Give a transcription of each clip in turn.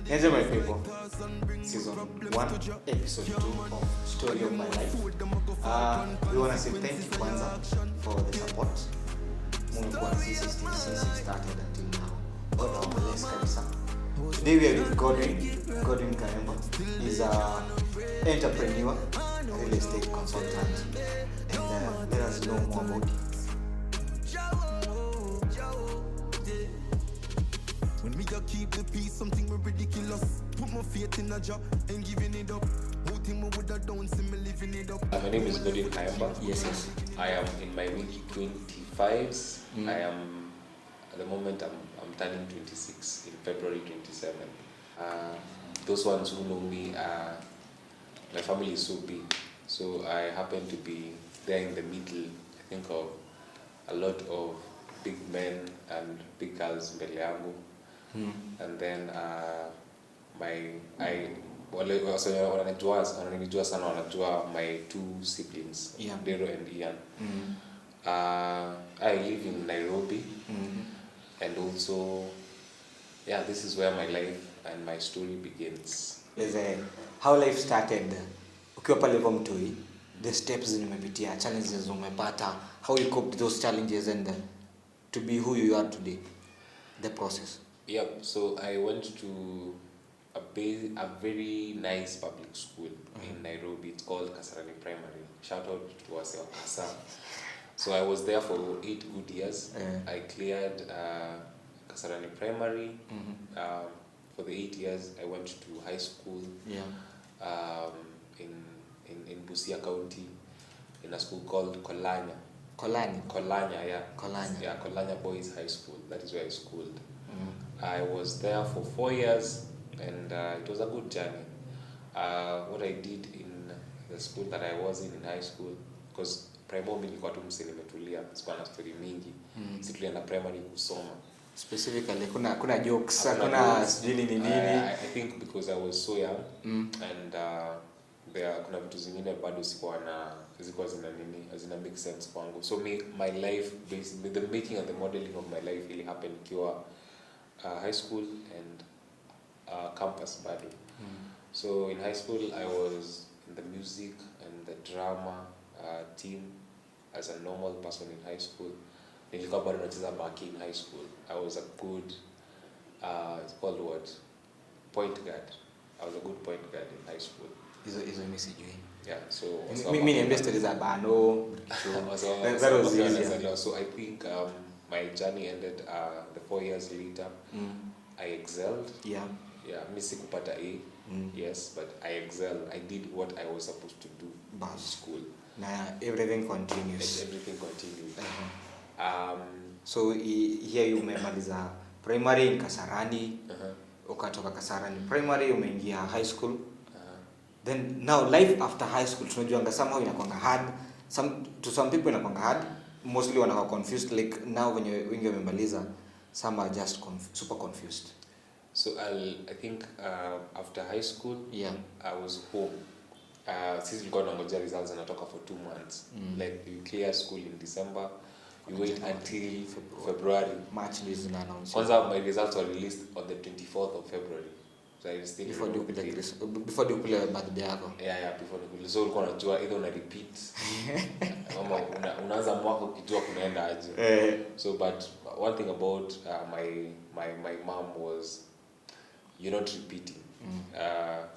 Here's my people. Season 1, episode 2 of Story of My Life. We want to say thank you kwanza for the support. Mungu since it started until now. God bless kabisa. Today we are with Godwin Khaemba. He's an entrepreneur, real estate consultant, and let us know more about him. When we got keep the peace, something ridiculous. Put my faith in a job and giving it up. Whole thing would have done, see me living it up. My name is Godwin Khaemba. Yes. I am in my mid 25s. I am at the moment I'm turning 26 in February 27. Those ones who know me, my family is so big, so I happen to be there in the middle. I think of a lot of big men and big girls mbele yangu. And then wananijua sana wanajua my two siblings, Dero and Ian. I live in Nairobi. And also this is where my life and my story begins. How life started ukiwa pale kwa Mtoi, the steps umepitia, challenges umepata, how you coped those challenges and to be who you are today, the process. So I went to a very nice public school in Nairobi. It's called Kasarani Primary. Shout out to us, Kasa. So I was there for 8 good years. I cleared Kasarani Primary. For the 8 years, I went to high school. In Busia County, in a school called Kolanya. Kolanya Boys High School. That is where I schooled. I was there for 4 years, and it was a good journey. What I did in the school that I was in high school, because primary nilikuwa tu msee nimetulia, sikuwa na story mingi. Situlienda primary kusoma. Specifically, kuna jokes, kuna sijui nini. I think because I was so young, and kuna vitu zingine bado zilikuwa zina make sense kwangu. So my life, basically the making and the modeling of my life really happened kiwa high school and campus bado. So in high school I was in the music and the drama team as a normal person in high school. Nilikuwa bado nacheza baki in high school. I was a good it's called what? Point guard. I was a good point guard in high school. Is a message you. So me invested is bano. That was easy. So I think my journey ended the 4 years later. I excelled. Me sikupata A. Yes, but I excelled. I did what I was supposed to do in school. Everything continues. Everything continued. So here you umemaliza primary in Kasarani. Ukatoka Kasarani primary umeingia high school. Then now life after high school tunajuanga somehow inakuanga hard. To some people inakuanga hard. Mostly wanakuwa confused, like now when you wengi wamemaliza, some are just super confused. So I think after high school I was home. Since tulikuwa tunangoja results zinatoka for 2 months. Like you clear school in December, you wait until February. March is announced. Kwanza my results were released on the 24th of February. So I still before you birthday yako. Before the so ulikuwa unajua either una repeat ama unaanza mwaka ukijua kunaenda aje. So but one thing about my mom was you're not repeating.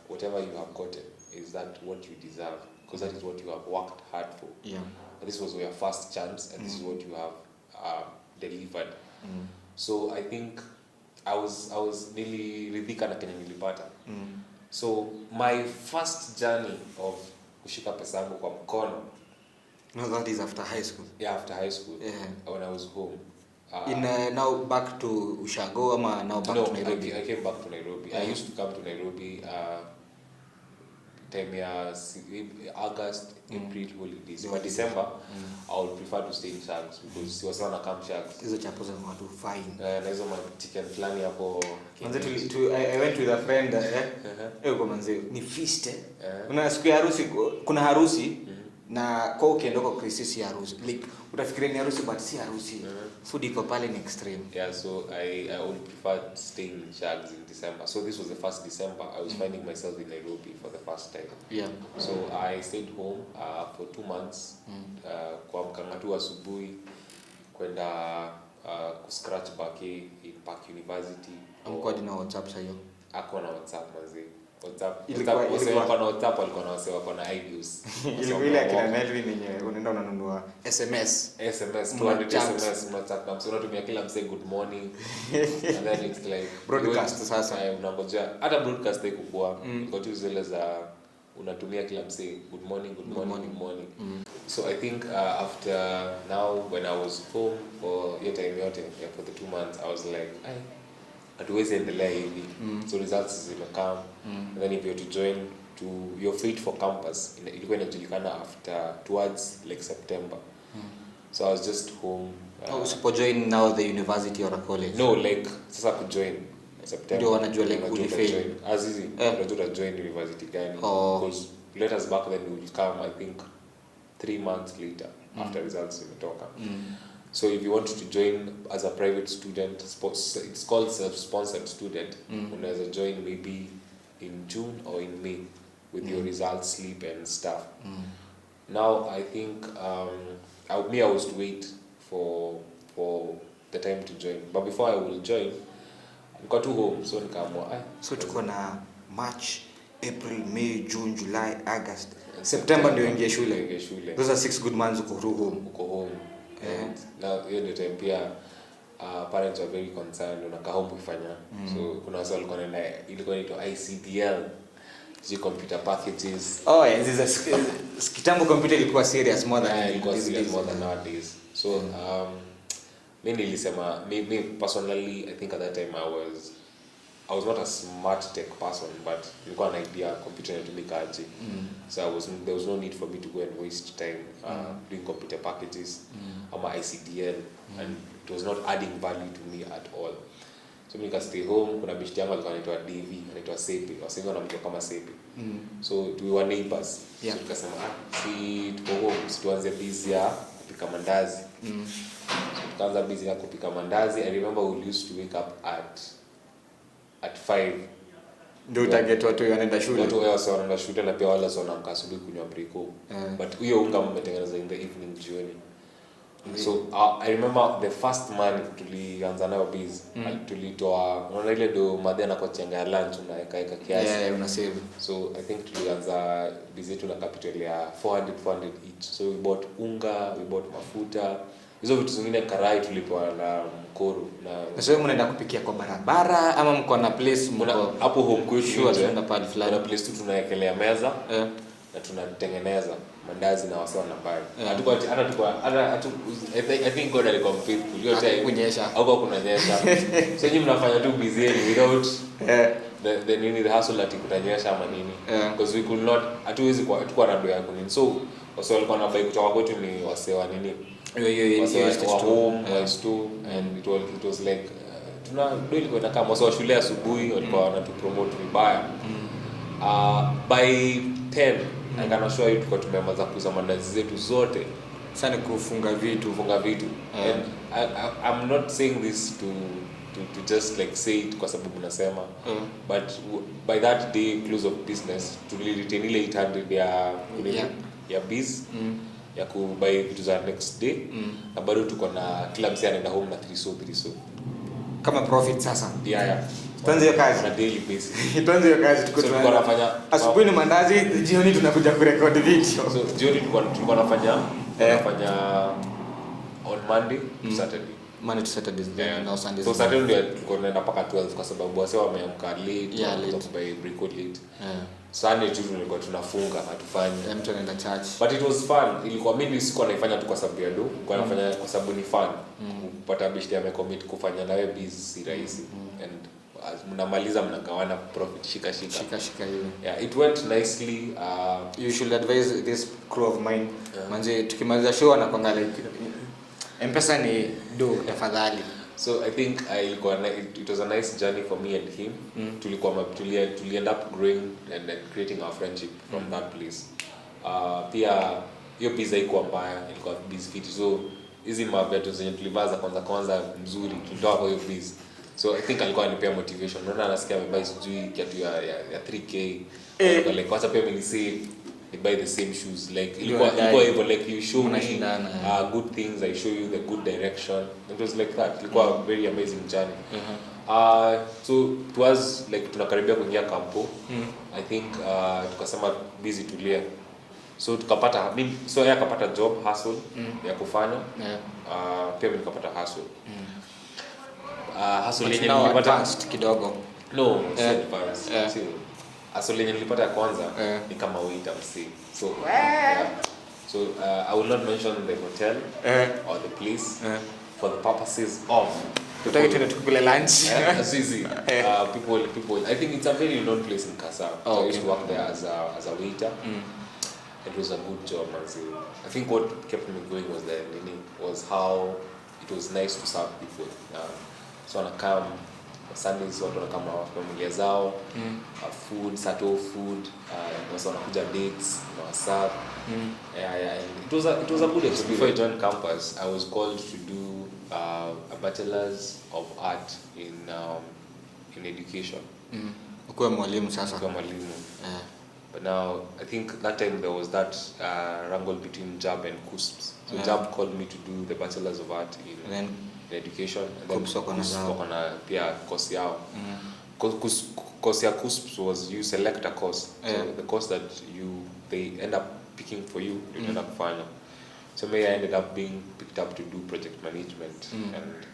Whatever you have gotten is that what you deserve, because that is what you have worked hard for. This was your first chance, and this is what you have delivered. So I think I was niliridhika na kenye nilipata. So my first journey of kushika pesa yangu kwa mkono. No, that is after high school. After high school. When I was home. Now back to Ushago ama now back to Nairobi? I came back to Nairobi. I used to come to Nairobi August, April holidays. But December, I would prefer to stay in Sharks because si wasana come Sharks. Hizo chapo za watu fine. Na hizo chicken flani hapo. I went with a friend uko manze ni feast. Kuna siku ya harusi, kuna harusi na kwa ukienda kwa Christmas ya harusi. Like utafikiria ni harusi but si harusi. Food iko pale ni extreme. Yeah, so I would prefer staying in shags in December. So this was the first December. I was finding myself in Nairobi for the first time. Yeah. So I stayed home for 2 months. Kuamkanga tu asubuhi kwenda scratch back in Park University. Amko na WhatsApp sasa hiyo. Ako na WhatsApp manzi. WhatsApp ilikuwa na WhatsApp alikuwa na wako na ideas. Ilikuwa ile akina Melvin yenyewe unaenda unanunua SMS 200 SMS unataka na unatumia kila mse good morning and then it's like broadcast sasa unangoja hata broadcast haikuwa iko tu zile za unatumia kila mse good morning. So I think after now when I was home for your time yote for the 2 months I was like hatuwezi endelea hivi. So results zimekam and then if you to join to your fit for campus ilikuwa inajulikana after towards like September. So I was just home. Usipo join now the university or a college? No, like sasa ku join September. Ndio wanajua like ulifail. Azizi unajua join university gani because letters back then will come I think 3 months later after results imetoka. So if you want to join as a private student, it's called self-sponsored student. Unaweza join maybe in June or in May with your results slip and stuff. Now I think I was to wait for the time to join. But before I will join, niko tu home so nikaamua so tuko na March, April, May, June, July, August, September ndio ingie shule. Those are 6 good months uko home. And now the time pia parents were very concerned unakaa home kufanya. So kuna wasa walikuwa na ilikuwa inaitwa ICDL, the computer packages. Kitambo computer ilikuwa serious more than nowadays. So mimi nilisema me personally I think at that time I was not a smart tech person, but nilikuwa na idea computer inatumika aje. So there was no need for me to go and waste time doing computer packages ama ICDL, and it was not adding value to me at all. So mimi nika stay home. Kuna bishti yangu alikuwa anaitwa DV, anaitwa Sepe, wasenga wanamjua kama Sepe. So we were neighbors. So tukasema si tuko home, tuanze busy ya kupika mandazi. So tukaanza busy ya kupika mandazi. I remember we used to wake up at 5 ndio utaget watu wanaenda shule. Watu wao wanaenda shule na pia wale wanaamka asubuhi kunywa briko. But hiyo unga mmetengeneza in the evening jioni. So I remember the first month tulianza nayo biz. Tulitoa unaona ile do madhe na kochanga lunch unaweka kiasi. Una save. So I think tulianza biz yetu na capital ya 400 each. So we bought unga, we bought mafuta. Hizo vitu zingine karai tulipoa na mkoro na sasa mnaenda kupikia kwa barabara ama mko na place hapo home kwetu tunaenda pale fulani na place tu tunawekelea meza na tunatengeneza mandazi na wasao na mbali. I think God alikuwa faithful yote kunyesha au kunanyesha. So nyinyi mnafanya tu busy without the hustle ati kutanyesha ama nini, because we could not hatuwezi kwa na ndo yangu nini. So wasao walikuwa na buy kutoka kwetu ni wasewa nini and it was like tuna ndio ilikuwa kama wasao shule asubuhi walikuwa wanatupromote vibaya. By 10 I can assure you tulikuwa tumemaliza kuuza mandazi zetu zote. Sana kufunga vitu. And I'm not saying this to just like say it kwa sababu nasema, but by that day close of business tuliretain ile 800 ya biz ya kubuy vitu za next day, na bado tuko na kila msee anaenda home na 3 so kama profit sasa. Tuanze kazi na daily basis. Tuanze kazi tuko tunafanya asubuhi ni mandazi, jioni tunakuja kurekodi video. So jioni tulikuwa tunafanya on Monday to Saturday. Na Sunday. So Saturday ndio tulikuwa tunaenda mpaka 12 kwa sababu wase wameamka late by break late. Sunday tu tulikuwa tunafunga hatufanyi. Mtu anaenda church. But it was fun. Ilikuwa mimi sikuwa naifanya tu kwa sababu ya do, kwa nafanya kwa sababu ni fun. Kupata bishti amecommit kufanya nawe busy si rahisi. And mnamaliza mnagawana profit shika hiyo. It went nicely. You should advise this crew of mine. Manze tukimaliza show anakwanga like M-Pesa ni do tafadhali. So I think it was a nice journey for me and him. Tuli end up growing and creating our friendship from that place. Pia hiyo pizza iko mbaya, ilikuwa busy fit. So hizi maviatu zenye tulivaa za kwanza mzuri tulitoa kwa hiyo fees. So I think alikuwa anipea motivation. Unaona anasikia amebuy sijui kiatu ya 3k. Like kwanza pia mimi say I buy the same shoes, like ilikuwa hivyo, like you show me good things, I show you the good direction. It was like that. Ilikuwa very amazing journey. So it was like tunakaribia kuingia kampo. I think tukasema busy tulia, so tukapata so yeye akapata job hustle ya kufanya. Pia mimi nikapata hustle. Hustle yenye nilipata kidogo advanced. Hustle yenye nilipata ya kwanza ni kama waiter msi. So I will not mention the hotel or the place for the purposes of tukule lunch. People I think it's a very known place in Kasa. So I used to work there as a waiter. It was a good job, man. I think what kept me going was how it was nice to serve people. So I come Sundays, watu wanakama familia zao, food, sato food, also wanakuja dates, serve. It was a good experience. Before I joined campus, I was called to do a bachelor's of art in education. Ukuwa mwalimu sasa. Ukuwa mwalimu. But now I think that time there was that wrangle between JAB and KUSPs. So JAB called me to do the bachelor's of art in education, and then KUSP pia course yao. Course ya KUSP was you select a course. So the course that they end up picking for you end up kufanya. So I ended up being picked up to do project management. And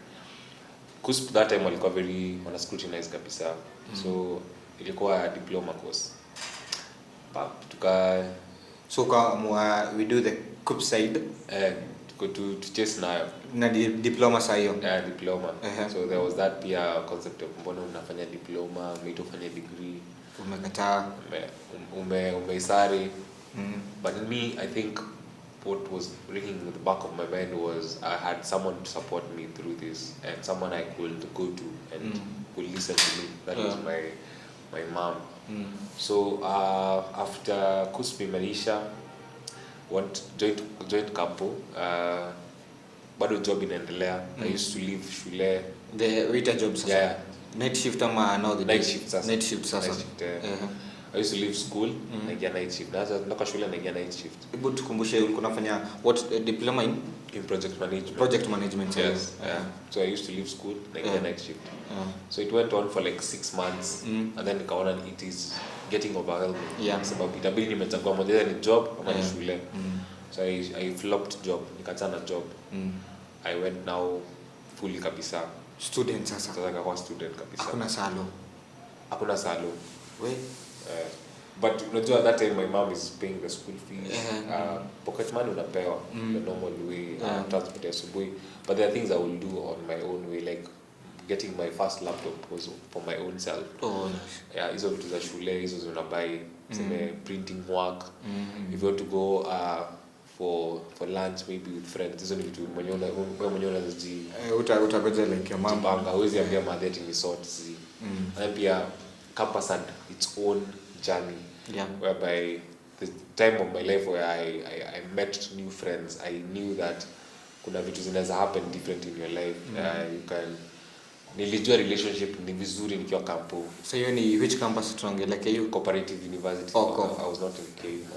KUSP that time walikuwa very scrutinized kabisa. So ilikuwa a diploma course. So we do the KUSP side to chase na diploma sayo. Diploma. So there was that peer concept of mbona unafanya diploma, umeitofanya degree, umekataa, umeisari. But in me, I think what was ringing in the back of my mind was I had someone to support me through this, and someone I could go to and would listen to me. That was my mom. So after KUSP Marisha, joined Kampo, bado job inaendelea. I used to leave shule. The waiter job sasa. Yeah. Night shift ama now the night shift sasa. Night shift sasa. I used to leave school naingia night shift. Natoka shule naingia night shift. Hebu tukumbushe ulikuwa unafanya what diploma in project management. Project management. Yes. So I used to leave school naingia night shift. So it went on for like 6 months and then nikaona it is getting overwhelming. Sababu itabidi nimechagua moja ni job ama ni shule. So I flopped job, nikachana job. I went now fully kabisa student sasa. Sasa nikakuwa student kabisa. Hakuna salo. But unajua at that time my mom is paying the school fees. Pocket money unapewa the normal way, transport asubuhi. But there are things I will do on my own way, like getting my first laptop was for my own self. Hizo vitu za shule hizo zinabai, printing work. If you want to go for lunch maybe with friends, hizo ni vitu mwenyewe unazi utagoja like your mom banga huwezi ambia madheti ni sorts. And pia campus had its own journey, whereby the time of my life where I met new friends, I knew that kuna vitu zinaweza happen different in your life. Nilijua relationship ni vizuri nikiwa kampo. So you ni which campus tunaongelea? KU Cooperative University. I was not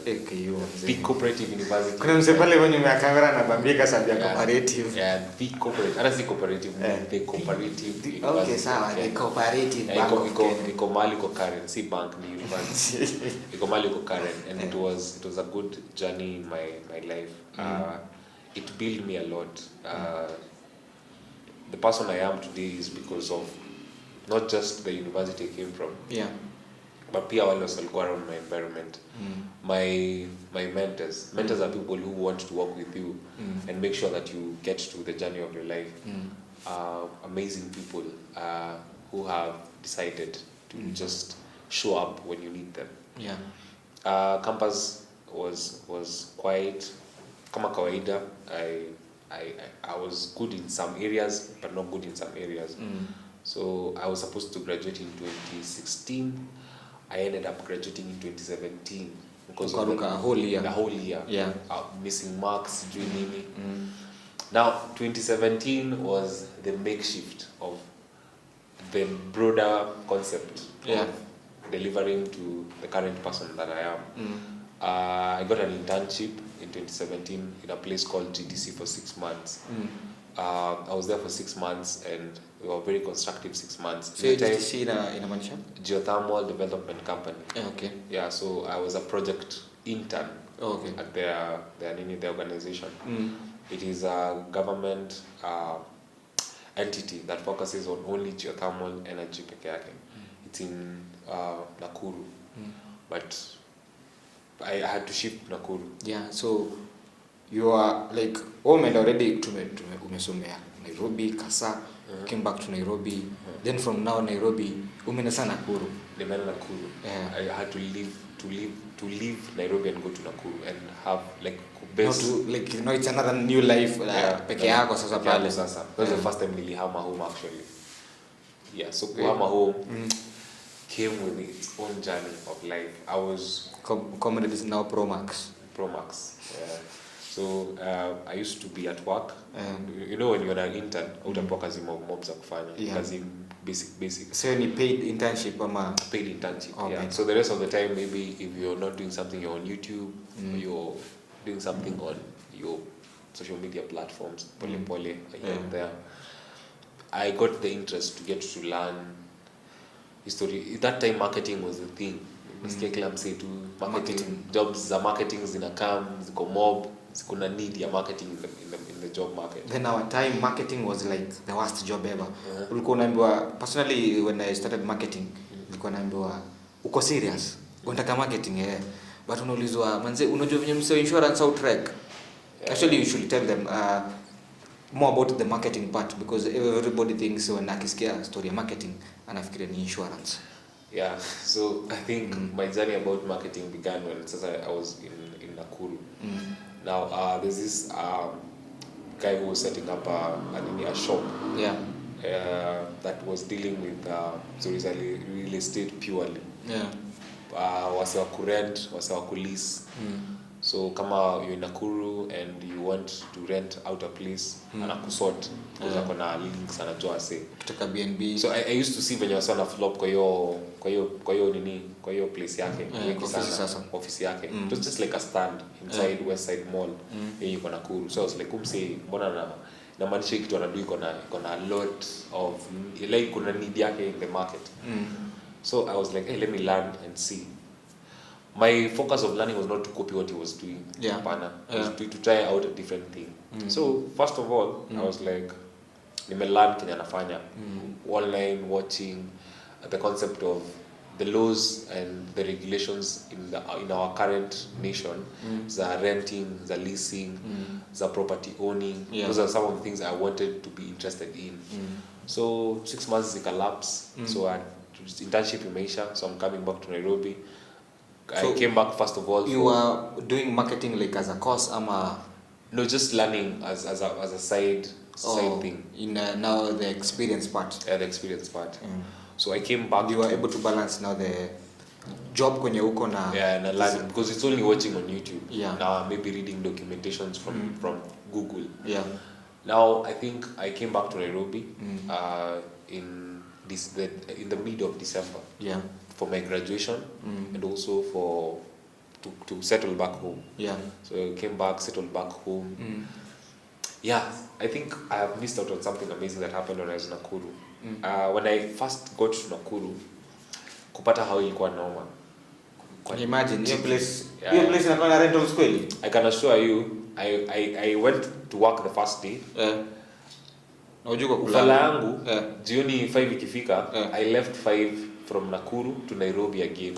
in KU. Big Cooperative University. Kuna mse pale kwenye kamera anabambika sababu ya cooperative. Big Cooperative. Hata si cooperative, the Cooperative University. Okay, sawa, the Cooperative Bank. Iko mali ko Karen, si bank ni university. Iko mali ko Karen, and it was a good journey in my life. It built me a lot. The person I am today is because of not just the university I came from, but pia wale walikuwa around my environment. My mentors are people who want to work with you and make sure that you get to the journey of your life. Amazing people who have decided to just show up when you need them. Campus was quite kama kawaida. I was good in some areas, but not good in some areas. So I was supposed to graduate in 2016. I ended up graduating in 2017 because of the whole year. Missing marks, doing nini. Now 2017 was the makeshift of the broader concept of delivering to the current person that I am. I got an internship in 2017 in a place called GTC for 6 months. I was there for 6 months and we were very constructive 6 months. So GTC in a mansion? Geothermal Development Company. Okay. Yeah, so I was a project intern at their organization. It is a government entity that focuses on only geothermal energy peke yake. It's in Nakuru. But I had to shift Nakuru. Yeah, so you are like already umesomea Nairobi, Kasa, came back to Nairobi. Then from now Nairobi umenasa Nakuru. Nimeenda Nakuru. I had to leave Nairobi and go to Nakuru and have like it's another new life peke yako sasa pale. That was the first time nilihama home actually. Yeah, so kuhama home came with its own journey of life. I was comedy is now Pro Max. Yeah. So I used to be at work. You know when you're an intern, utakuwa kazi mob za kufanya. Kazi basic. So any paid internship ama paid internship. Yeah. So the rest of the time, maybe if you're not doing something, you're on YouTube, or you're doing something on your social media platforms, pole here and there. I got the interest to get to learn history. At that time, marketing was the thing. Marketing jobs za marketing zinakam ziko mob, zikuna need ya marketing in the job market. Then our time marketing was like the worst job ever. Ulikuwa unaambiwa, personally when I started marketing, ulikuwa unaambiwa uko serious unataka marketing but unaulizwa manze unajua venye mseo insurance au track. Actually you should tell them more about the marketing part, because everybody thinks when akisikia story ya marketing anafikiria ni insurance. Yeah, so I think my journey about marketing began when I was in Nakuru. Now there's this guy who was setting up a shop. Yeah. That was dealing with real estate purely. Yeah. Wase wa kurent, wase wa kulease. So kama you're in Nakuru and you want to rent out a place, anakusort because akona links anajua say kutoka BNB. So I used to see when you was on a flop kwa hiyo place yake, office yake. It was just like a stand inside West Side Mall in Nakuru. So I was like mbona na maanisha kitu anadui iko na a lot of like kuna need yake in the market. So I was like, hey, let me learn and see. My focus of learning was not to copy what he was doing. Yeah. It was to try out a different thing. So first of all, I was like, nimelearn kenye anafanya. Online watching the concept of the laws and the regulations in our current nation, the renting, the leasing, the property owning. Those are some of the things I wanted to be interested in. So 6 months elapsed. So internship imeisha, so I'm coming back to Nairobi. I came back first of all. You were doing marketing like as a course ama? No, just learning as a side thing. In now the experience part. Yeah, the experience part. So I came back. You were able to balance now the job kwenye uko na. Yeah, and learning because it's only watching on YouTube. Yeah. Now maybe reading documentations from Google. Yeah. Now I think I came back to Nairobi in the mid of December. Yeah. For my graduation and also to settle back home. Yeah. So I came back, settled back home. Yeah, I think I have missed out on something amazing that happened when I was in Nakuru. When I first got to Nakuru, kupata how ilikuwa normal. Imagine your place inakuwa na rentals kweli. I can assure you, I went to work the first day. Na ujuko kula. Ufala yangu, jioni 5 ikifika, I left 5 from Nakuru to Nairobi again.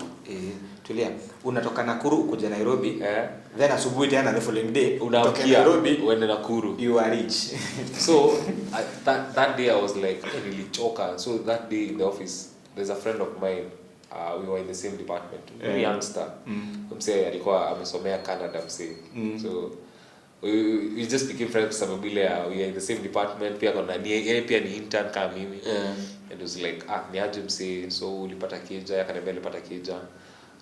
Tulia. Unatoka Nakuru kuja Nairobi. Then asubuhi tena the following day unatoka Nairobi uende Nakuru. You are rich. So that day I was like really choka. So that day in the office there's a friend of mine. We were in the same department. Very youngster. Msee alikuwa amesomea Canada msee. So we just became friends sababu ile we are in the same department, pia kuna yeye pia ni intern kama mimi. And it was like ni aje msee, so ulipata keja, akaniambia alipata keja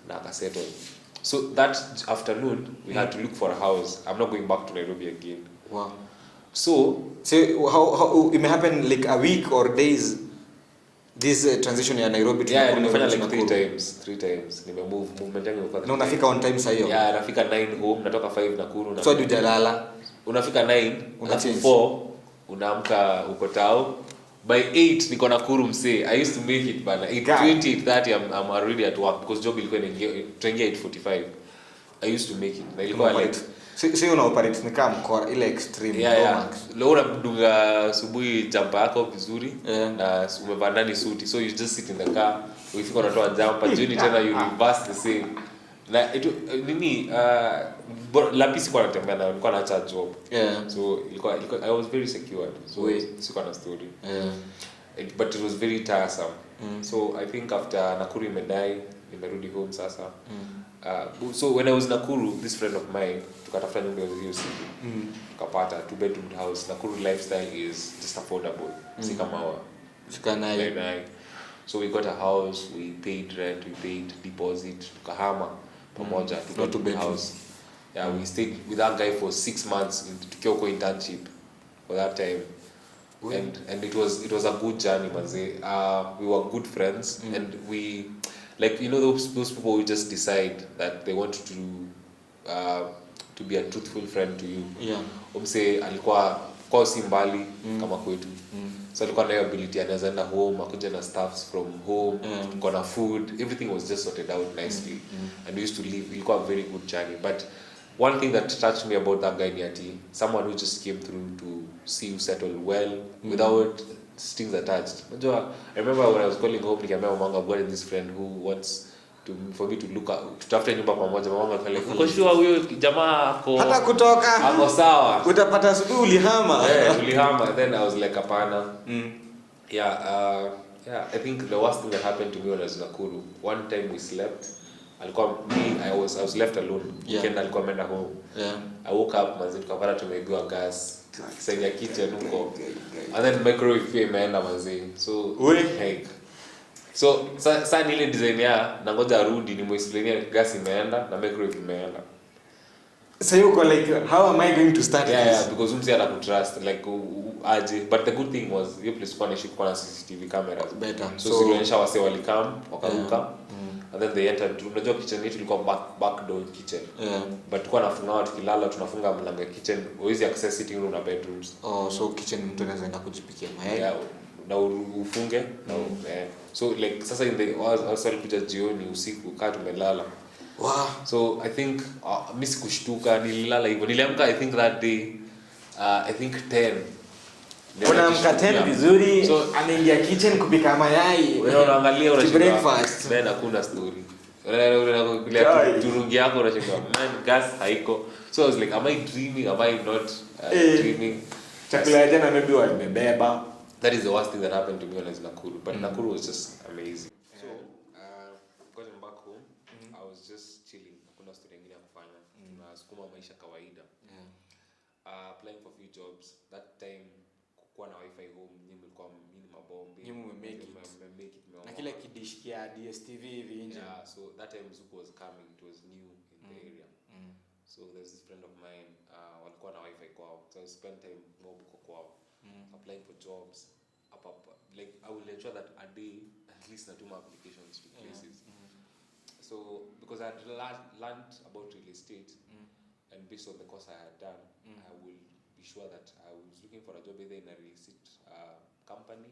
na akasettle. So that afternoon we had to look for a house. I'm not going back to Nairobi again. Wow. So how it may happen like a week or days, this transition ya Nairobi to Nakuru? Nimefanya like 3 times. Nimemove movement yangu na unafika on time saa hiyo? Yeah, nafika 9 home, natoka 5 Nakuru na. So hadi hujalala. Unafika 9, unafika 4, unaamka uko tao. By 8 niko Nakuru msee. I used to make it bana. 8:20, 8:30 I'm already at work because job ilikuwa inaingia 8:45. I used to make it. Na ilikuwa like so una operate ni kama mkora ile extreme max. Leo unamdunga asubuhi jumper yako vizuri na umevaa ndani suti. So you just sit in the car, ukifika unatoa jumper, jioni tena you reverse the same. Na nini lapisi kwa natembea na nilikuwa naacha job. So ilikuwa I was very secured. So sikuwa na story. But it was very tiresome. So I think after Nakuru imedai, nimerudi home sasa. So when I was in Nakuru, this friend of mine tukatafuta nyumba hiyo siku. Tukapata 2-bedroom house. Nakuru lifestyle is just affordable. Si kama Sikanai. So we got a house, we paid rent, we paid deposit, tukahama pamoja to 2-bedroom house. Yeah, we stayed with that guy for 6 months in Kyoko internship for that time. And it was a good journey, manze. We were good friends and we, like, you know, those people who just decide that they want to be a truthful friend to you. Umse alikuwa kwa si mbali kama kwetu. So alikuwa na ability anaweza enda home, akuja na stuffs from home, tuko na food, everything was just sorted out nicely. And we used to live, ilikuwa a very good journey. But one thing that touched me about that guy Niati, someone who just came through to see you settle well without strings attached. I remember when I was calling home, nikiambia mama I've got this friend who wants for me to look at, tutafute nyumba pamoja. Mama akaniambia uko sure huyo jamaa ako hata kutoka ako sawa, utapata asubuhi ulihama. Ulihama. Then I was like hapana. Yeah, I think the worst thing that happened to me when I was in Nakuru, one time we slept. I was left alone. Weekend alikuwa ameenda home. I woke up manzi tukapata tumeibiwa gas kisaidia kitchen huko. And then microwave pia imeenda manzi. So so sasa ile design ya nangoja arudi ni muexplainia gas imeenda na microwave imeenda. So you go like, how am I going to start this? Yeah, because umsi ana kutrust like aje. But the good thing was hiyo place kwa nishi kwa CCTV cameras better. So zilionyesha wase walikam wakaruka. And then they entered. Unajua kitchen yetu ilikuwa back door kitchen. But tulikuwa nafunga tukilala tunafunga mlango ya kitchen. Huwezi access sitting room na bedrooms. So kitchen mtu anaweza enda kujipikia mayai. Na ufunge na so like sasa in the also alikuja jioni usiku kaa tumelala. So I think mimi sikushtuka, nililala hivyo. Niliamka I think that day I think 10. Unaamka 10 vizuri, so anaingia kitchen kupika mayai. Wewe unaangalia unashinda breakfast. Then hakuna story. Unaangalia turungi yako unashinda man gas haiko. So I was like, am I dreaming? Am I not dreaming? Chakula ya jana maybe wamebeba. That is the worst thing that happened to me when I was in Nakuru. But Nakuru was just amazing. So going back home, I was just chilling. Hakuna story nyingine ya kufanya. Nasukuma maisha kawaida. Applying for few jobs. That time kukuwa na wifi home, nyinyi mlikuwa mimi mabombe. Nyinyi mmemake it. Na kile kidishikia DSTV hivi nje. Yeah, so that time Zuku was coming. It was new in the area. So there's this friend of mine, walikuwa na wifi kwao. So I spent time more kwao. Applying for jobs. Like I will ensure that a day at least natuma applications to places. So because I had learned about real estate and based on the course I had done, I will be sure that I was looking for a job either in a real estate company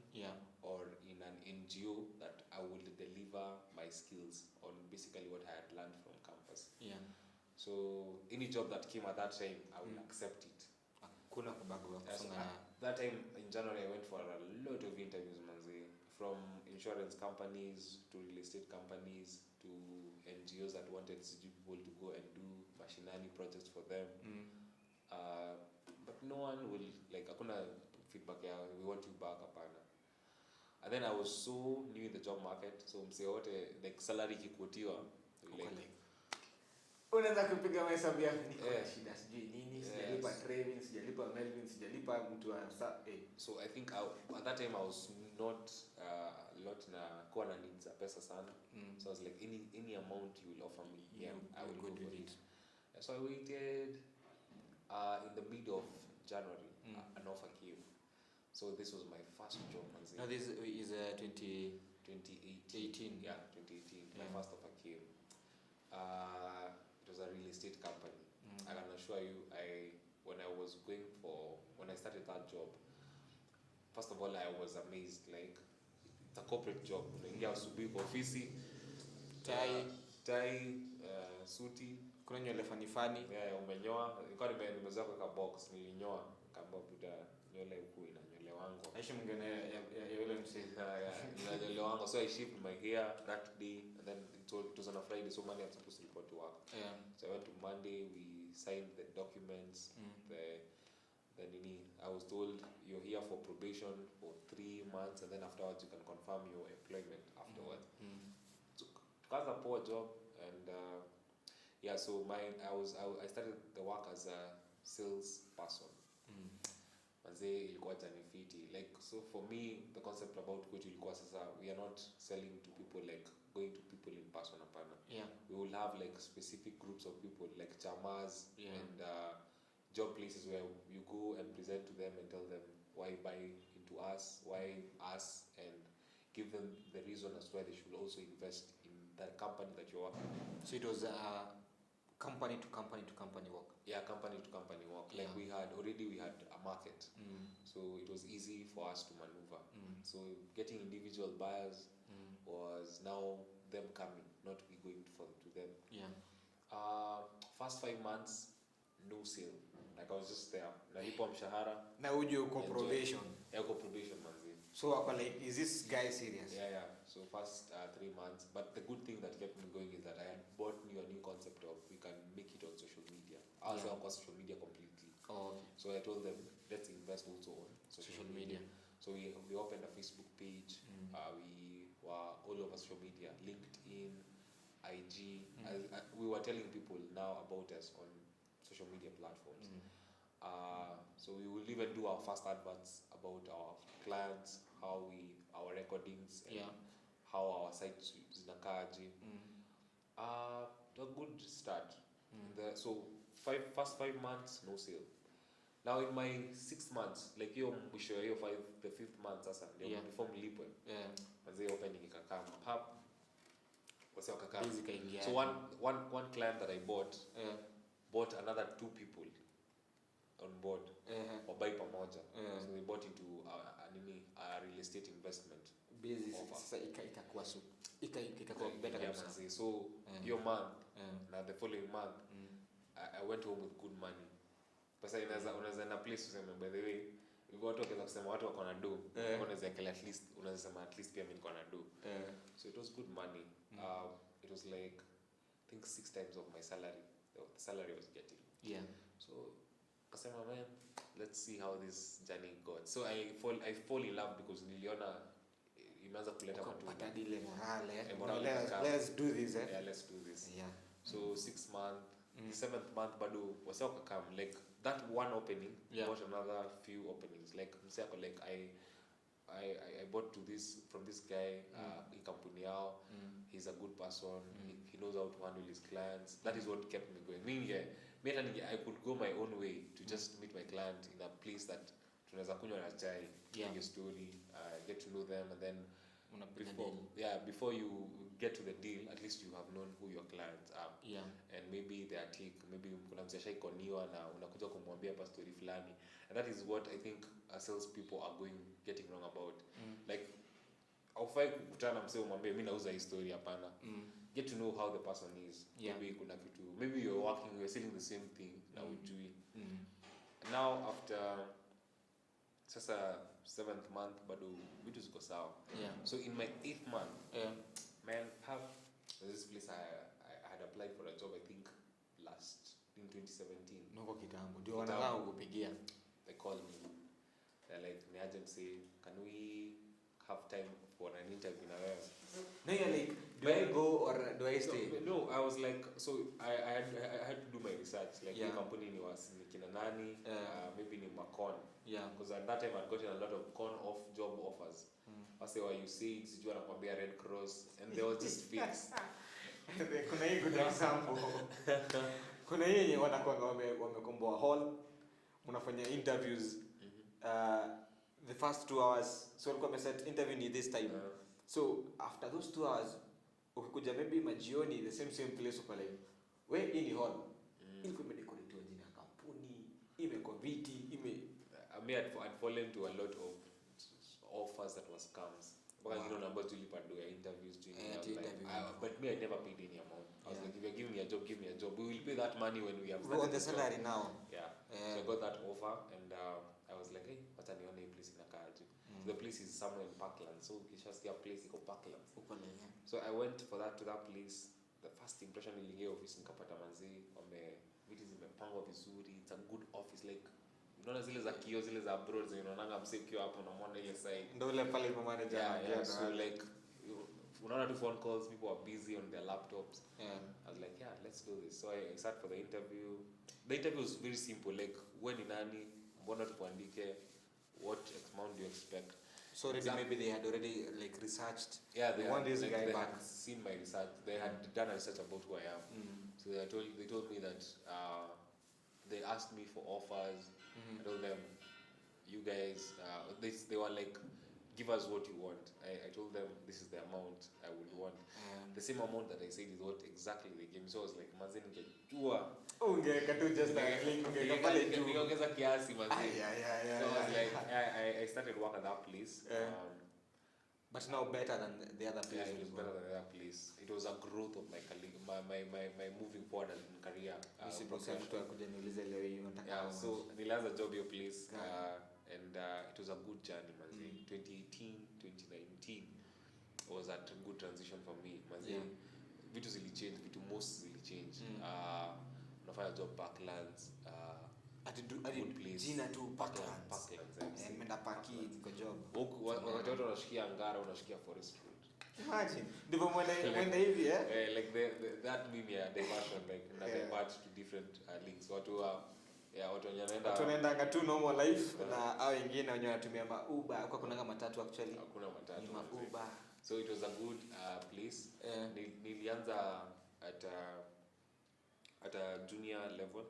or in an NGO that I will deliver my skills on basically what I had learned from campus. So any job that came at that time, I will accept it. That time in January I went for a lot of interviews, manzi, from insurance companies to real estate companies to NGOs that wanted people to go and do machinani projects for them. But no one will like hakuna feedback ya we want you back hapana. And then I was so new in the job market, so msee wote like salary kikotiwa like unaweza kupiga mahesabu ya shida sijui nini, sijalipa training, sijalipa Melvin, sijalipa mtu so I think at that time I was not lot na kwa na needs pesa sana. So I was like any amount you will offer me, I will go for it. So I waited in the mid of January. an offer came. So this was my first job. Now this is 2018. Yeah, 2018. My first offer came. It was a real estate company. I can assure you, when I started that job, first of all, I was amazed. Like, it's a corporate job. Unaingia asubuhi kwa ofisi, tai, suti, kuna nywele fani. Yeah, umenyoa. Nilikuwa nimezoea kwa box, nilinyoa. Kamba buda nywele huku ina nywele wangu. Aishi mwingine ya yule msee. Yeah, nywele wangu. So I shaved my hair that day, and then it was on a Friday, so Monday I'm supposed to report to work. Yeah. So I went to Monday, we signed the documents. I was told you're here for probation for 3 months, and then afterwards you can confirm your employment afterwards. So got a poor job, and so I started the work as a sales person. Manze ilikuwa janifiti. Like, so for me, the concept about kwetu ilikuwa sasa, we are not selling to people, like going to people in person apana. Yeah. We will have like specific groups of people, like chamas and job places where you go and present to them and tell them why buy into us, why us, and give them the reason as to why they should also invest in that company that you're working. So it was company to company work. Yeah, company to company work. Like we had a market, so it was easy for us to maneuver. So getting individual buyers was now them coming, not we going to them. Yeah. First 5 months, no sale. Like, I was just there. Nalipo mshahara. Na uje uko probation. Yeah, uko probation manzi. So wako like, is this guy serious? Yeah. So first 3 months. But the good thing that kept me going is that I had bought a new concept of we can make it on social media. I was on social media completely. Oh, okay. So I told them, let's invest also on social media. So we opened a Facebook page. We were all over social media, LinkedIn, IG. We were telling people now about us on social media platforms. So we will even do our first adverts about our clients, our recordings, and how our sites zinakaji. A good start. So first 5 months, no sale. Now in my 6 months, like the 5th month sasa, before mlipwe. Manze opening ikakama. Wase wakakama. So one client that I bought another 2 people on board or buy pamoja. So they bought into a real estate investment. Sasa ikakuwa better kabisa. So your month, na the following month, I went home with good money. Pesa unaweza na place useme, by the way, you watu wakeza kusema watu wako na do, unaweza kila at least pia mimi niko na do. So it was good money. It was like I think 6 times of my salary. The salary I was getting. Yeah. So kasema, man, let's see how this journey goes. So I fall in love because niliona imeanza kuleta matunda. Ile morale. Let's do this. Yeah, let's do this. Yeah. So 6 months, 7th month bado wasao kakam, like that one opening got another few openings. Like mseko, like I bought from this guy, Entrepreneurial. He's a good person. He knows how to handle his clients. That is what kept me going. I could go my own way to just meet my client in a place that tunaweza kunywa na chai, your story, get to know them, and then before you get to the deal, at least you have known who your clients are. And maybe their take, maybe kuna msesha ikoniwa na unakuja kumwambia hapa story fulani. And that is what I think sales people are getting wrong about. Like, aufai kukutana msee umwambie mimi nauza hii story hapana. Get to know how the person is. Maybe kuna kitu, maybe you're selling the same thing na ujui. Now after sasa 7th month bado vitu ziko sawa. So in my 8th month, man, this place I had applied for a job, I think in 2017. Noko kitambo. Ndio wanataka kukupigia. They called me. They're like, the agent say, can we have time for an interview na wewe? No, you're like, do I go or do I stay? No, I was like, so I had to do my research. Like, the company ni kina nani, maybe ni Macon. Because at that time I'd gotten a lot of con-off job offers. I say, you see, sijui anakuambia Red Cross, and they were just fakes. Kuna hii good example. Kuna hii yenye wanakuanga wamekomboa hall, unafanya interviews the first 2 hours, so walikuwa wameset interview ni this time. So after those 2 hours ukikuja maybe majioni the same place uko like we in the hall ilikuwa imedecorate jina ya kampuni imekuwa viti I mean I'd fallen to a lot of offers that was scams. Because you know numbers to do interviews to but me I never paid any amount. I was like, if you're giving me a job, give me a job. We will pay that money when we have started on the salary now. Yeah. So I got that offer and I was like, hey, what's a new place in Akaji? So the place is somewhere in Parkland. So it's just a place called Parkland. So I went to that place. The first impression niliingia office nikapata manzi vitu zimepangwa vizuri. It's a good office like unaona zile za kio zile za abroad zile unaonanga msekio hapo unamwona ile side ndio ile pale kwa manager yeah, so like unaona tu phone calls, people are busy on their laptops. I was like, yeah, let's do this. So I sat for the interview. The interview was very simple, like when ni nani, mbona tukuandike, what amount do you expect. So already maybe they had already like researched. Yeah, they want this like, guy they back. had seen my research. They had done a research about who I am. So they told me that they asked me for offers. I told them, you guys, they were like, give us what you want. I told them this is the amount I would want. The same amount that I said is what exactly they gave me. So I was like, mazee ningejua. Ungeka tu just like ungeka pale tu. Niongeza kiasi mazee. Yeah. So I was like, I started work at that place. But now better than the other place. Yeah, it was better than the other place. It was a growth of my my moving forward in career. Yeah, so nilianza job your place. And it was a good journey, manzi. 2018, 2019 was a good transition for me, manzi. Vitu zili change, most zili change. Unafanya job Parklands. Good place. Jina tu Parklands. Menda paki kwa job. Wakati wote unashikia Ngara, unashikia Forest Road. Imagine. Ndivyo mwenda hivi like that meme diversion like divert to different links. Watu wanaenda tu normal life na au wengine wenyewe wanatumia Uber kwa kuna matatu actually. Hakuna matatu. Ni Uber. So it was a good place. Nilianza at a junior level.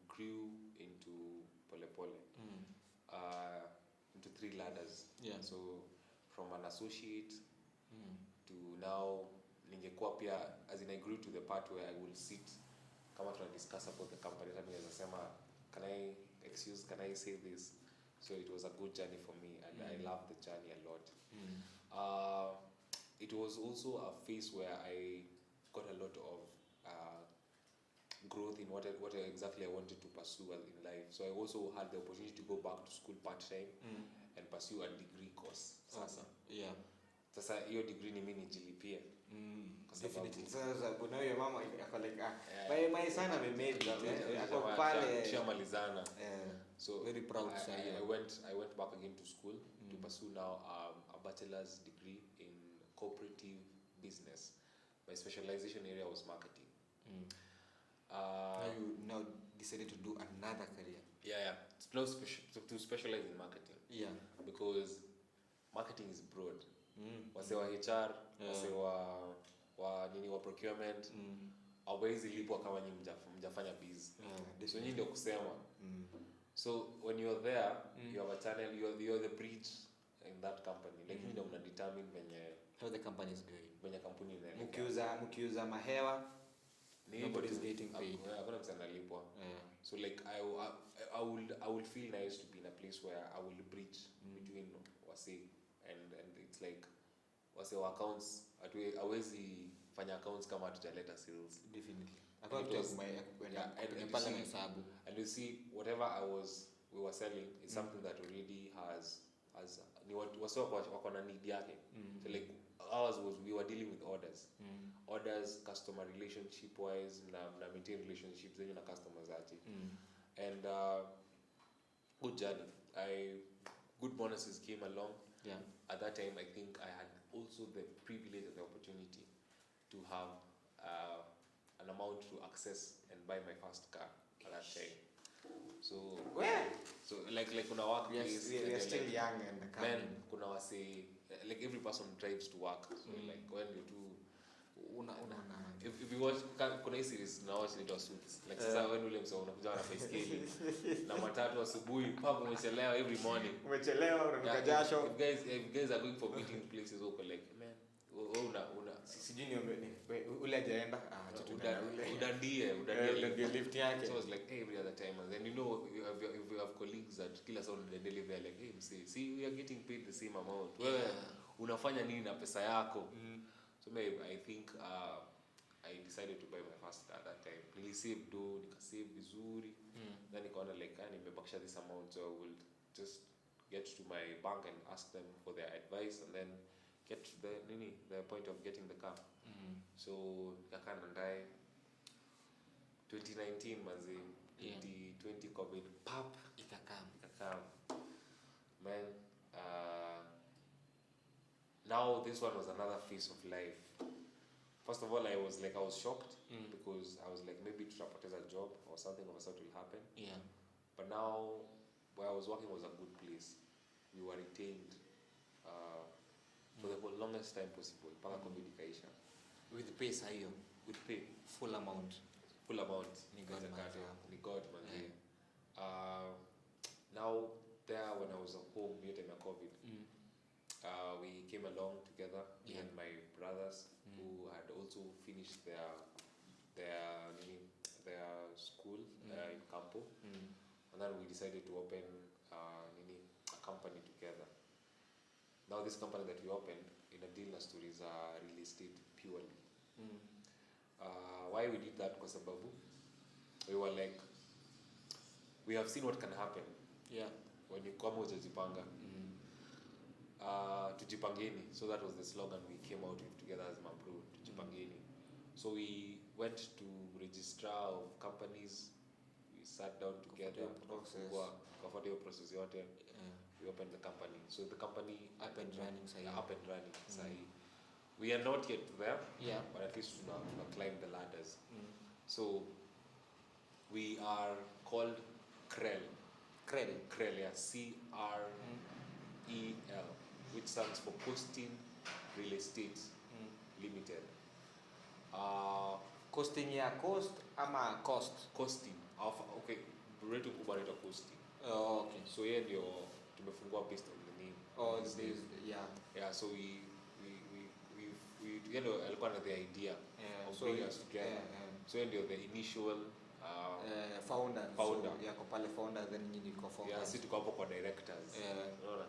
Grew into pole into 3 ladders. So from an associate to now ningekuwa pia as in I grew to the part where I will sit kama tuna discuss about the company and I sema can I say this. So it was a good journey for me and I loved the journey a lot. It was also a phase where I got a lot of growth in what exactly I wanted to pursue in life. So I also had the opportunity to go back to school part-time and pursue a degree course. Sasa hiyo degree ni mimi nijilipia. Definitely. Sasa kuna huyo mama ako like my son amemade ako pale shamalizana. So very proud I went back again to school to pursue now a bachelor's degree in cooperative business. My specialization area was marketing. Now decided to do another career. To specialize in marketing. Because marketing is broad. Wase wa HR, wase wa procurement, hawezi lipwa kama nyinyi mjafanya biz. So nyinyi ndio kusema. So when you're there, you have a channel, you're the bridge in that company. Like nyinyi ndio mna determine how the company is going. When company inaelekea. Mkiuza mahewa, nobody is getting paid. Hakuna mtu analipwa. So like I would feel nice to be in a place where I will bridge between wase and it's like wase wa accounts hawezi fanya accounts kama hatujaleta sales. Definitely. And you see whatever we were selling is something that already has ni wase wako na need yake. So like ours was we were dealing with orders customer relationship wise na maintain relationships zenye na customers aje. And good journey. Good bonuses came along. At that time, I think I had also the privilege and the opportunity to have an amount to access and buy my first car at that time. So like kuna work place. We are still young and man, kuna wase like every person drives to work. So like when If you watch kuna hii series na watch inaitwa Suits, like sasa wewe ule msao unakuja na baiskeli na matatu asubuhi papo umechelewa every morning, unanuka jasho. If guys are going for meeting places wako like man una sijui ni ule hajaenda udandie lift yake. So I was like every other time, and then if you have colleagues that kila saa unaendelea vile like hey see we are getting paid the same amount, wewe unafanya nini na pesa yako? So maybe I think I decided to buy my first car that time. Nilisave nikasave vizuri. Then nikaona like nimebakisha this amount, so I will just get to my bank and ask them for their advice and then get to the point of getting the car. So nikakana ndaye 2019 manzi, 2020 COVID pop ikakam. Man, now this one was another phase of life. First of all, I was shocked because I was like maybe tutapoteza job or something of a sort will happen. Yeah. But now where I was working was a good place. We were retained for the longest time possible. Paka COVID ikaisha. With pay sahiyo. With pay. Full amount. Ni God man. Now there when I was at home during the COVID, we came along together, me and my brothers who had also finished their school in Campo, and then we decided to open a company together. Now this company that we opened in a deal story is real estate purely. Why we did that? Because we were like, we have seen what can happen. Yeah. When you come with Jipanga. Tujipangeni. So that was the slogan we came out with together as Mampro, Tujipangeni. So we went to registrar of companies. We sat down together. Process. We opened the company. So the company up and running. We are not yet there, but at least we have climbed the ladders. So we are called Krell, yeah, CREL, which stands for Costin Real Estate Limited. Costing ya cost ama cost? Costin. Okay, retu kubareta Costin. Oh, okay. So here ndio tumefungua based on the name. Oh, this is yeah. So we alikuwa na the idea of bringing us together. So ndio the initial founder. Yako pale founder, then nyinyi niko founder. Yeah, sisi tuko hapo kwa directors. Unaona?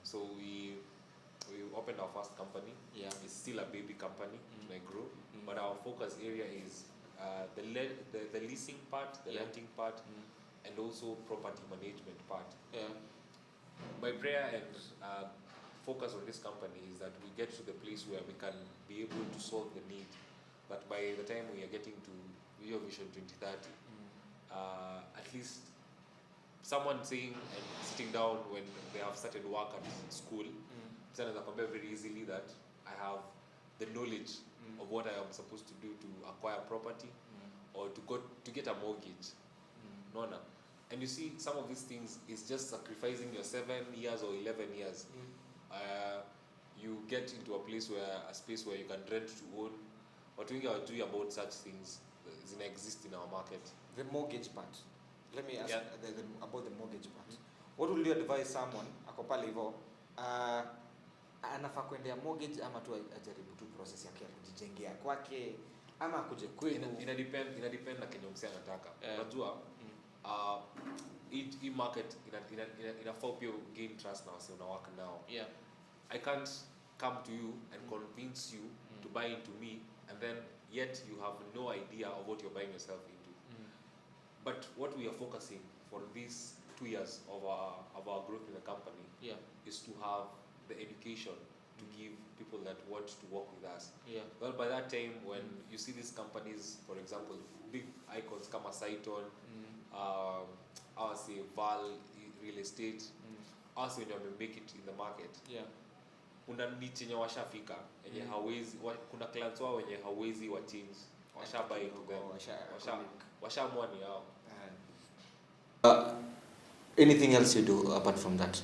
So we opened our first company. Yeah. It's still a baby company. It may grow, but our focus area is the leasing part, the renting part, and also property management part. Yeah. My prayer and focus on this company is that we get to the place where we can be able to solve the need. But by the time we are getting to Your Vision 2030, at least someone saying and sitting down when they have started work at school, someone can compare very easily that I have the knowledge of what I am supposed to do to acquire property or to get a mortgage. No. And you see, some of these things is just sacrificing your 7 years or 11 years. You get into a space where you can rent to own. What we are doing about such things doesn't exist in our market. The mortgage part. Let me ask about the mortgage part. What would you advise someone ako pale hivyo anafaa kuendea mortgage ama tu ajaribu tu process yake kujijengea kwake ama akuje kwenu? Ina depend na kenye msee anataka. Unajua hii market inafaa pia gain trust na wase una work now. Yeah. I can't come to you and convince you to buy into me, and then yet you have no idea of what you're buying yourself into. But what we are focusing for these 2 years of our growth in the company is to have the education to give people that want to work with us. Yeah. Well, by that time, when you see these companies, for example, big icons come Saiton, I say Val Real Estate, also when you make it in the market. Yeah. Kuna niche yenye washafika yenye hawezi kuna clients wao wenye hawezi wa change washabuy to them washamwa ni hao. Anything else you do apart from that?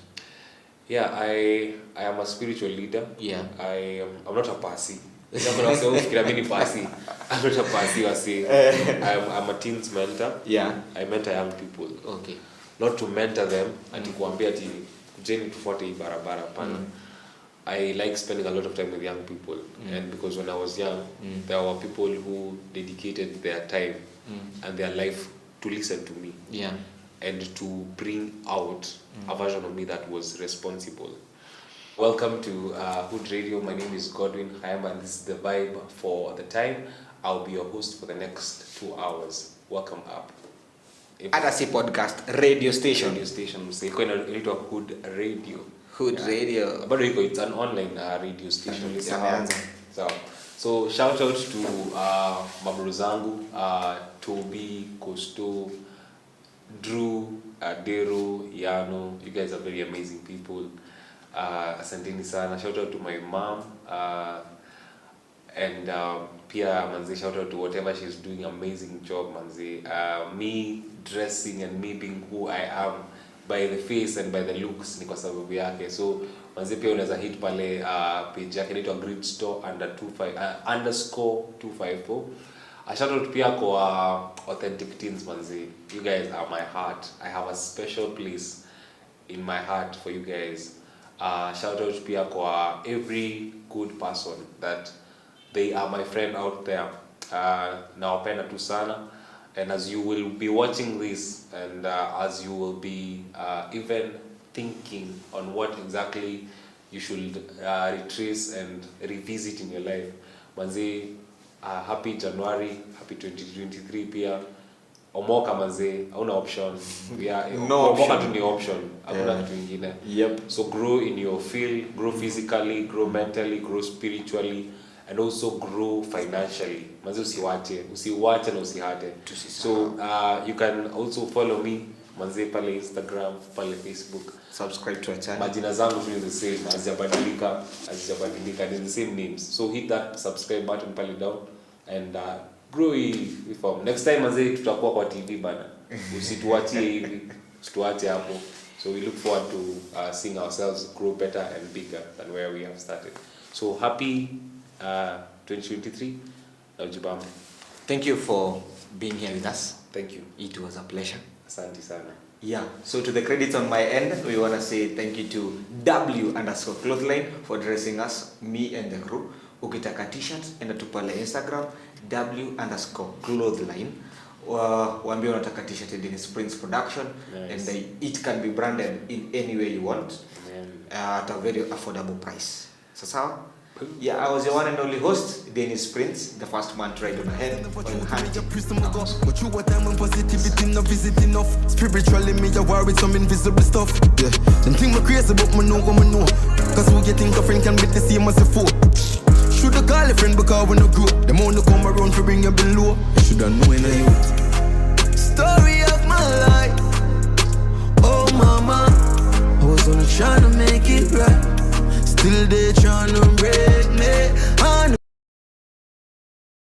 Yeah, I am a spiritual leader. Yeah. I'm not a passy. Kuna wase ufikira mimi ni pasi. I'm not a pasi wase. I'm a teens mentor. Yeah. I mentor young people. Okay. Not to mentor them ati kuambia ati kujeni tufuate hii barabara pana. I like spending a lot of time with young people, and because when I was young, there were people who dedicated their time and their life to listen to me, and to bring out a version of me that was responsible. Welcome to Hood Radio. My name is Godwin, Khaemba, and this is the vibe for the time. I'll be your host for the next 2 hours. Welcome up. Atasi podcast radio station. Iko inaitwa Hood Radio. Hood Radio. Bado iko, it's an online radio station. So shout out to mabro zangu, Toby, Costo, Drew, Dero, Yano. You guys are very amazing people. Asanteni sana. Shout out to my mom, and pia manze, shout out to whatever she's doing, amazing job manze. Me dressing and me being who I am by the face and by the looks ni kwa sababu yake. So manze, pia unaweza hit pale page yake inaitwa _254. Shout out pia kwa authentic teens manze. You guys are my heart. I have a special place in my heart for you guys. Shout out pia kwa every good person that they are my friend out there. Nawapenda tu sana, and as you will be watching this, and as you will be even thinking on what exactly you should retrace and revisit in your life, manze, happy January, happy 2023 pia. Omoka manze, hauna option. No omoka tu ni option, hakuna kitu kingine. Yep. So grow in your field, grow physically, grow mentally, grow spiritually, and also grow financially. Manze, usiwache na usihate. So you can also follow me manze pale Instagram, pale Facebook. Subscribe to our channel. Majina zangu tu the same, hazijabadilika, ni the same names. So hit that subscribe button pale down, and grow hii form. Next time manze, tutakuwa kwa TV bana. Usituachie hivi, usituache hapo. So we look forward to seeing ourselves grow better and bigger than where we have started. So happy 2023. Naujibamba. Thank you for being here with us. Thank you. It was a pleasure. Asante sana. Yeah, so to the credits on my end, we want to say thank you to W_Clothesline for dressing us, me and the crew. Ukitaka t-shirts, enda tu pale Instagram, W_Clothesline. Waambie unataka t-shirt in Prince Production, nice. And it can be branded in any way you want, at a very affordable price. Sawa? Yeah, I was your one and only host, Dennis Prince, the first man to ride on ahead. But you what time when positivity not visit enough. Spiritually me a war with some invisible stuff. Yeah, them think me crazy but me know what me know. Cause who you think a friend can be the same as a foe. Shoulda call a friend because we no grow. Them only come around to bring you below. You shoulda know in a youth. Story of my life. Oh mama, I was only trying to make it right. Still they tryna break.